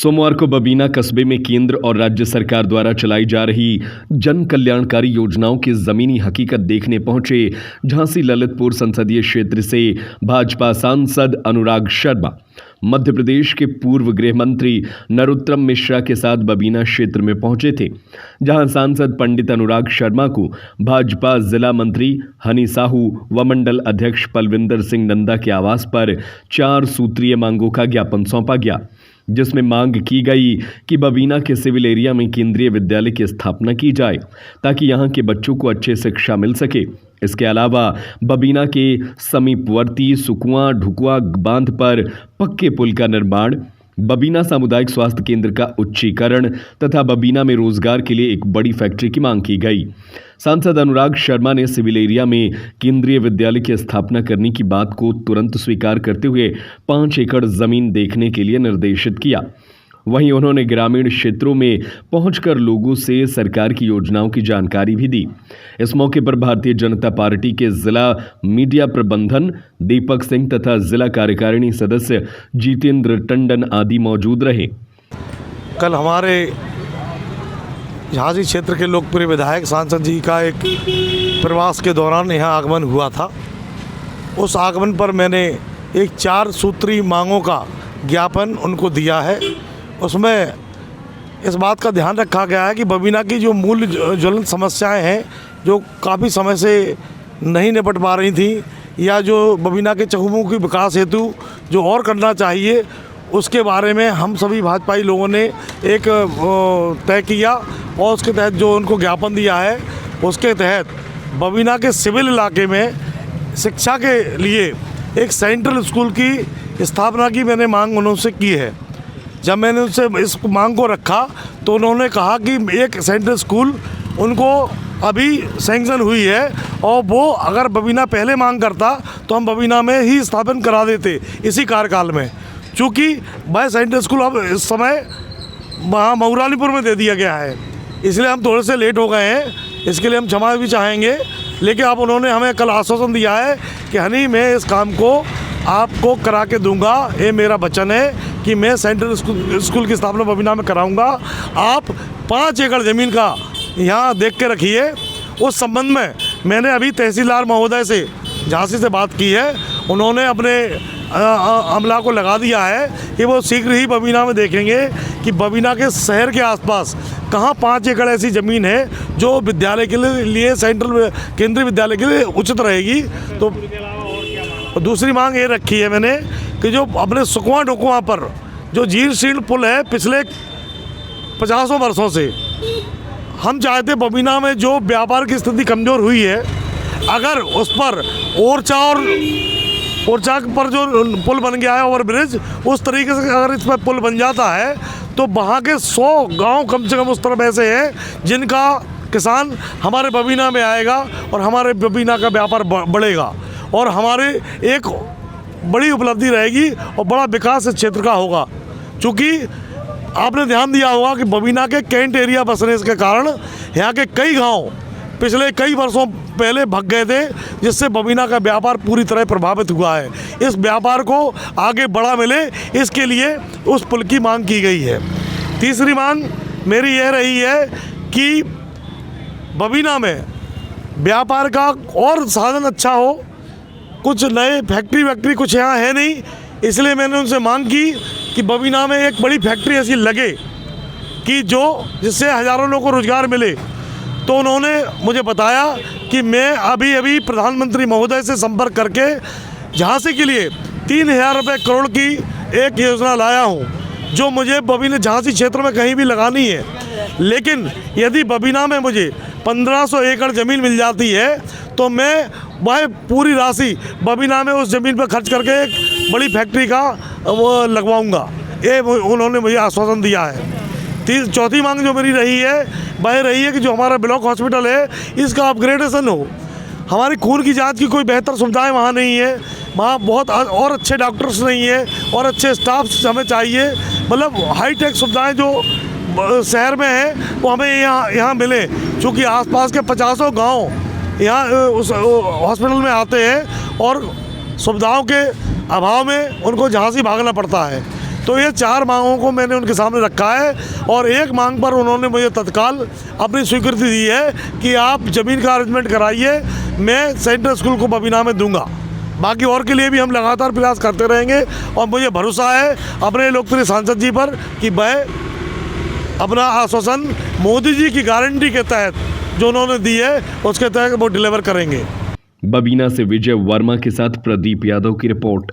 सोमवार को बबीना कस्बे में केंद्र और राज्य सरकार द्वारा चलाई जा रही जन कल्याणकारी योजनाओं की जमीनी हकीकत देखने पहुंचे झांसी ललितपुर संसदीय क्षेत्र से भाजपा सांसद अनुराग शर्मा मध्य प्रदेश के पूर्व गृह मंत्री नरोत्तम मिश्रा के साथ बबीना क्षेत्र में पहुंचे थे, जहां सांसद पंडित अनुराग शर्मा को भाजपा जिला मंत्री हनी साहू व मंडल अध्यक्ष पलविंदर सिंह नंदा के आवास पर 4 सूत्रीय मांगों का ज्ञापन सौंपा गया, जिसमें मांग की गई कि बबीना के सिविल एरिया में केंद्रीय विद्यालय की स्थापना की जाए ताकि यहां के बच्चों को अच्छी शिक्षा मिल सके। इसके अलावा बबीना के समीपवर्ती सुकुआ ढुकुआ बांध पर पक्के पुल का निर्माण, बबीना सामुदायिक स्वास्थ्य केंद्र का उच्चीकरण तथा बबीना में रोजगार के लिए एक बड़ी फैक्ट्री की मांग की गई। सांसद अनुराग शर्मा ने सिविल एरिया में केंद्रीय विद्यालय की स्थापना करने की बात को तुरंत स्वीकार करते हुए 5 एकड़ जमीन देखने के लिए निर्देशित किया। वहीं उन्होंने ग्रामीण क्षेत्रों में पहुंचकर लोगों से सरकार की योजनाओं की जानकारी भी दी। इस मौके पर भारतीय जनता पार्टी के जिला मीडिया प्रबंधन दीपक सिंह तथा जिला कार्यकारिणी सदस्य जितेंद्र टंडन आदि मौजूद रहे। कल हमारे झांसी क्षेत्र के लोकप्रिय विधायक सांसद जी का एक प्रवास के दौरान यहाँ आगमन हुआ था। उस आगमन पर मैंने एक 4 सूत्री मांगों का ज्ञापन उनको दिया है। उसमें इस बात का ध्यान रखा गया है कि बबीना की जो मूल ज्वलंत समस्याएं हैं, जो काफ़ी समय से नहीं निपट पा रही थी, या जो बबीना के चहुमुखी विकास हेतु जो और करना चाहिए, उसके बारे में हम सभी भाजपाई लोगों ने एक तय किया और उसके तहत जो उनको ज्ञापन दिया है, उसके तहत बबीना के सिविल इलाके में शिक्षा के लिए एक सेंट्रल स्कूल की स्थापना की मैंने मांग उनसे की है। जब मैंने उनसे इस मांग को रखा तो उन्होंने कहा कि एक सेंट्रल स्कूल उनको अभी सैंक्शन हुई है और वो अगर बबीना पहले मांग करता तो हम बबीना में ही स्थापन करा देते इसी कार्यकाल में। चूँकि वह सेंट्रल स्कूल अब इस समय वहाँ मऊरानीपुर में दे दिया गया है, इसलिए हम थोड़े से लेट हो गए हैं। इसके लिए हम क्षमा भी चाहेंगे, लेकिन अब उन्होंने हमें कल आश्वासन दिया है कि हनी मैं इस काम को आपको करा के दूंगा। ये मेरा वचन है कि मैं सेंट्रल स्कूल की स्थापना बबीना में कराऊंगा। आप 5 एकड़ ज़मीन का यहाँ देख के रखिए। उस संबंध में मैंने अभी तहसीलदार महोदय से झांसी से बात की है। उन्होंने अपने अमला को लगा दिया है कि वो शीघ्र ही बबीना में देखेंगे कि बबीना के शहर के आसपास कहाँ 5 एकड़ ऐसी ज़मीन है जो विद्यालय के लिए सेंट्रल केंद्रीय विद्यालय के लिए उचित रहेगी। तो दूसरी मांग ये रखी है मैंने कि जो अपने सुकुआ ढुकुआ पर जो जीर्ण शीर्ण पुल है पिछले 50 वर्षों से, हम चाहते बबीना में जो व्यापार की स्थिति कमज़ोर हुई है, अगर उस पर ओरछा पर जो पुल बन गया है ओवर ब्रिज, उस तरीके से अगर इस पर पुल बन जाता है तो वहाँ के 100 गांव कम से कम उस तरफ ऐसे हैं जिनका किसान हमारे बबीना में आएगा और हमारे बबीना का व्यापार बढ़ेगा और हमारे एक बड़ी उपलब्धि रहेगी और बड़ा विकास इस क्षेत्र का होगा। चूँकि आपने ध्यान दिया होगा कि बबीना के कैंट एरिया बसने के कारण यहाँ के कई गांव पिछले कई वर्षों पहले भग गए थे, जिससे बबीना का व्यापार पूरी तरह प्रभावित हुआ है। इस व्यापार को आगे बढ़ा मिले, इसके लिए उस पुल की मांग की गई है। तीसरी मांग मेरी यह रही है कि बबीना में व्यापार का और साधन अच्छा हो। कुछ नए फैक्ट्री कुछ यहाँ है नहीं, इसलिए मैंने उनसे मांग की कि बबीना में एक बड़ी फैक्ट्री ऐसी लगे कि जिससे हज़ारों लोगों को रोज़गार मिले। तो उन्होंने मुझे बताया कि मैं अभी प्रधानमंत्री महोदय से संपर्क करके झांसी के लिए 3000 करोड़ की एक योजना लाया हूँ, जो मुझे बबीना झांसी क्षेत्र में कहीं भी लगानी है। लेकिन यदि बबीना में मुझे 1500 एकड़ ज़मीन मिल जाती है तो मैं वह पूरी राशि बबीना में उस ज़मीन पर खर्च करके एक बड़ी फैक्ट्री का वो लगवाऊंगा। ये उन्होंने मुझे आश्वासन दिया है। चौथी मांग जो मेरी रही है वह रही है कि जो हमारा ब्लॉक हॉस्पिटल है इसका अपग्रेडेशन हो। हमारी खून की जांच की कोई बेहतर सुविधाएं वहाँ नहीं है, वहाँ बहुत और अच्छे डॉक्टर्स नहीं है और अच्छे स्टाफ हमें चाहिए। मतलब हाईटेक सुविधाएं जो शहर में है वो हमें यहाँ मिले, चूँकि आसपास के 50 गांव यहाँ उस हॉस्पिटल में आते हैं और सुविधाओं के अभाव में उनको झांसी भागना पड़ता है। तो तो ये 4 मांगों को मैंने उनके सामने रखा है और एक मांग पर उन्होंने मुझे तत्काल अपनी स्वीकृति दी है कि आप ज़मीन का अरेंजमेंट कराइए, मैं सेंट्रल स्कूल को बबीना में दूंगा। बाकी और के लिए भी हम लगातार प्रयास करते रहेंगे और मुझे भरोसा है अपने लोकप्रिय सांसद जी पर कि वह अपना आश्वासन मोदी जी की गारंटी के तहत जो उन्होंने दी है उसके तहत वो डिलीवर करेंगे। बबीना से विजय वर्मा के साथ प्रदीप यादव की रिपोर्ट।